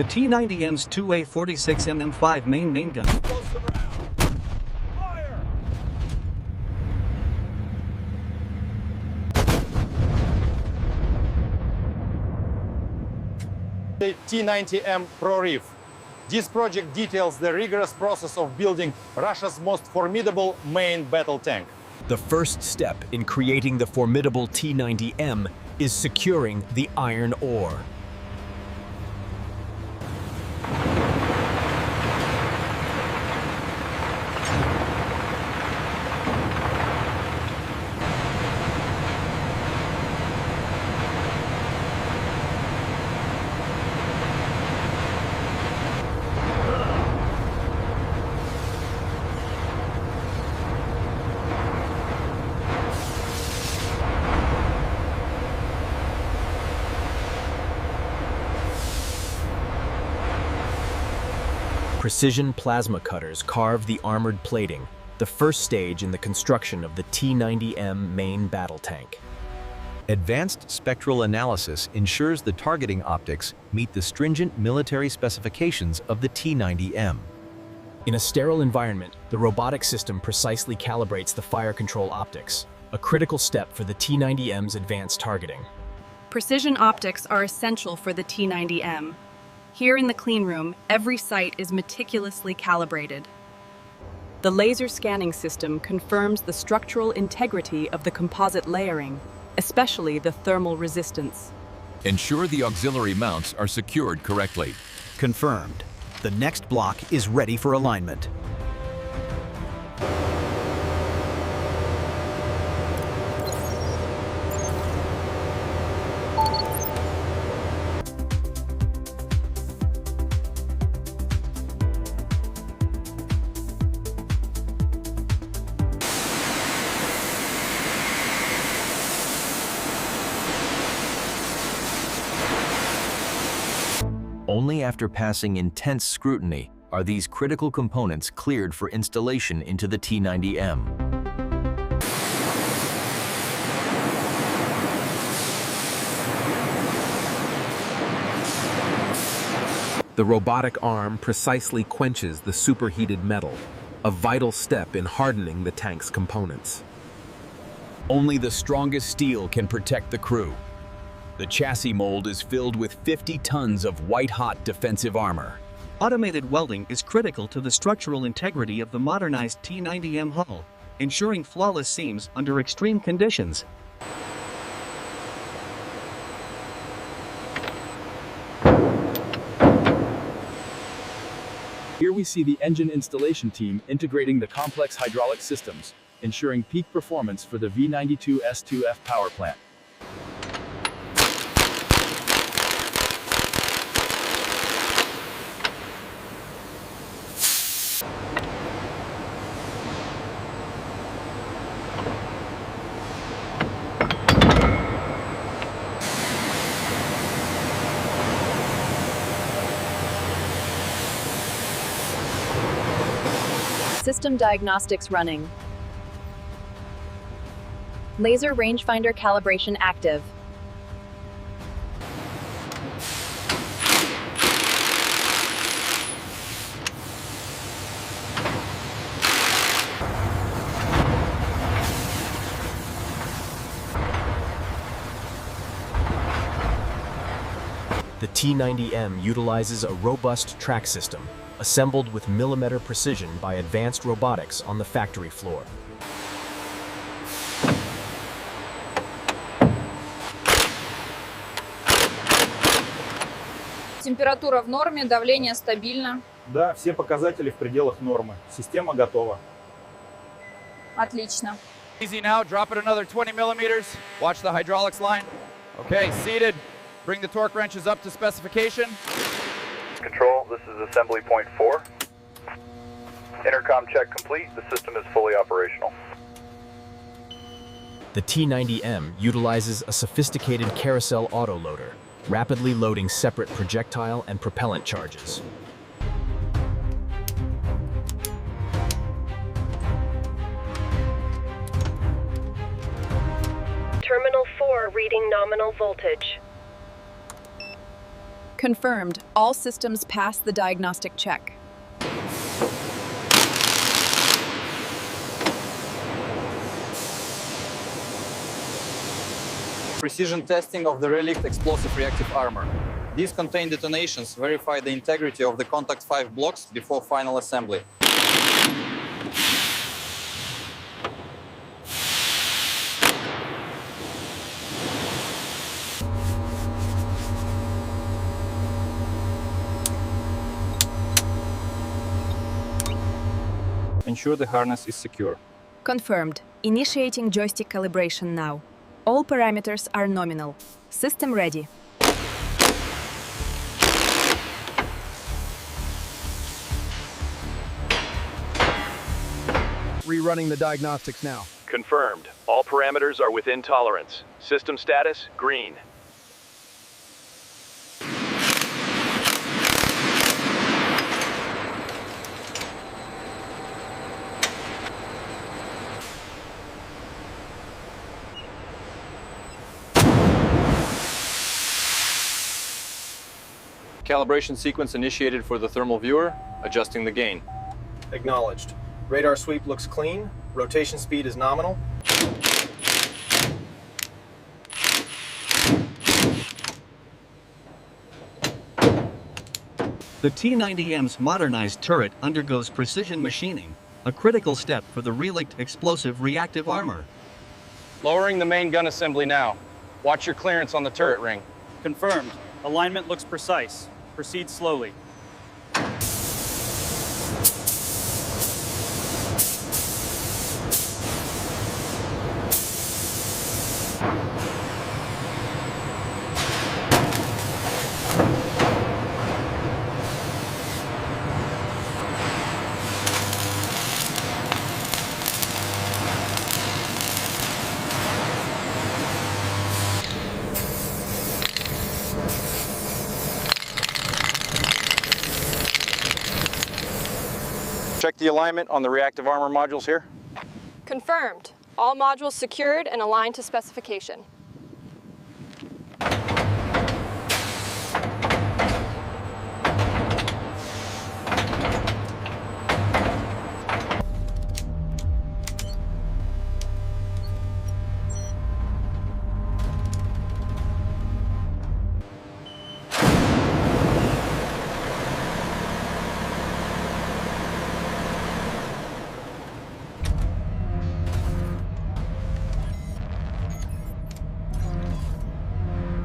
The T-90M's 2A 46mm main gun. The T-90M Proryv. This project details the rigorous process of building Russia's most formidable main battle tank. The first step in creating the formidable T-90M is securing the iron ore. Precision plasma cutters carve the armored plating, the first stage in the construction of the T-90M main battle tank. Advanced spectral analysis ensures the targeting optics meet the stringent military specifications of the T-90M. In a sterile environment, the robotic system precisely calibrates the fire control optics, a critical step for the T-90M's advanced targeting. Precision optics are essential for the T-90M. Here in the clean room, every sight is meticulously calibrated. The laser scanning system confirms the structural integrity of the composite layering, especially the thermal resistance. Ensure the auxiliary mounts are secured correctly. Confirmed. The next block is ready for alignment. Only after passing intense scrutiny are these critical components cleared for installation into the T-90M. The robotic arm precisely quenches the superheated metal, a vital step in hardening the tank's components. Only the strongest steel can protect the crew. The chassis mold is filled with 50 tons of white-hot defensive armor. Automated welding is critical to the structural integrity of the modernized T-90M hull, ensuring flawless seams under extreme conditions. Here we see the engine installation team integrating the complex hydraulic systems, ensuring peak performance for the V92S2F power plant. System diagnostics running. Laser rangefinder calibration active. The T-90M utilizes a robust track system, assembled with millimeter precision by advanced robotics on the factory floor. Температура в норме, давление стабильно. Да, все показатели в пределах нормы. Система готова. Отлично. Easy now, drop it another 20 millimeters. Watch the hydraulics line. Okay, seated. Bring the torque wrenches up to specification. Control, this is assembly point 4. Intercom check complete. The system is fully operational. The T-90M utilizes a sophisticated carousel autoloader, rapidly loading separate projectile and propellant charges. Terminal 4 reading nominal voltage. Confirmed. All systems pass the diagnostic check. Precision testing of the relict explosive reactive armor. These contained detonations verify the integrity of the contact 5 blocks before final assembly. Ensure the harness is secure. Confirmed. Initiating joystick calibration now. All parameters are nominal. System ready. Rerunning the diagnostics now. Confirmed. All parameters are within tolerance. System status, green. Calibration sequence initiated for the thermal viewer, adjusting the gain. Acknowledged. Radar sweep looks clean. Rotation speed is nominal. The T-90M's modernized turret undergoes precision machining, a critical step for the relict explosive reactive armor. Lowering the main gun assembly now. Watch your clearance on the turret ring. Confirmed. Alignment looks precise. Proceed slowly. Check the alignment on the reactive armor modules here. Confirmed. All modules secured and aligned to specification.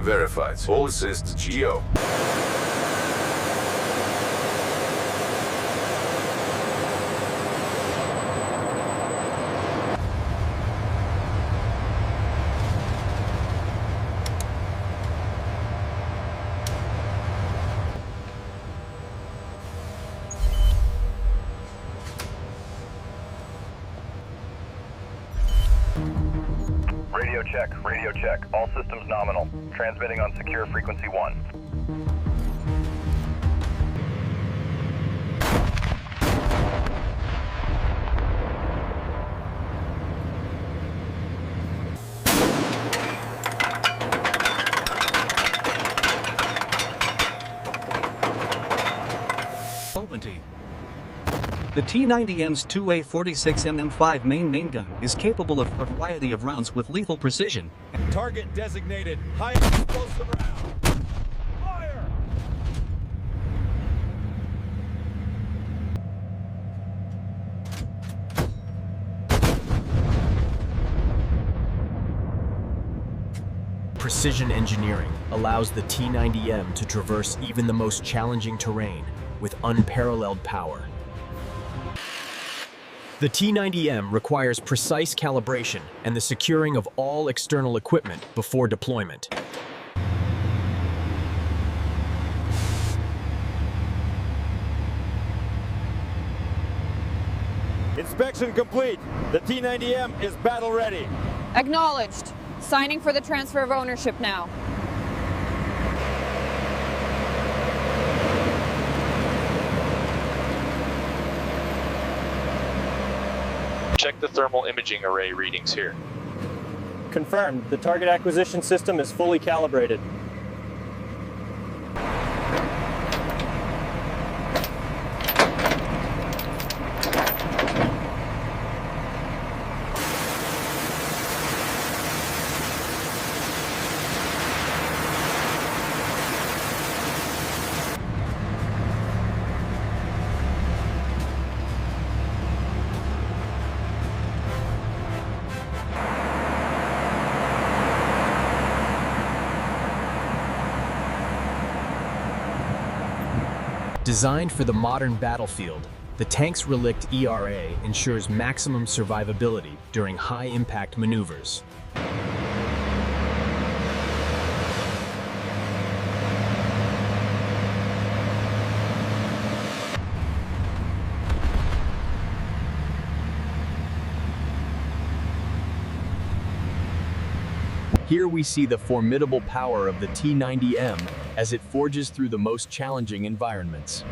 Verified. All assists GO. Radio check. All systems nominal. Transmitting on secure frequency 1. The T-90M's 2A46mm5 main gun is capable of a variety of rounds with lethal precision. Target designated. High explosive round. Fire! Precision engineering allows the T-90M to traverse even the most challenging terrain with unparalleled power. The T-90M requires precise calibration and the securing of all external equipment before deployment. Inspection complete. The T-90M is battle ready. Acknowledged. Signing for the transfer of ownership now. Check the thermal imaging array readings here. Confirmed. The target acquisition system is fully calibrated. Designed for the modern battlefield, the tank's relict ERA ensures maximum survivability during high-impact maneuvers. Here we see the formidable power of the T-90M as it forges through the most challenging environments.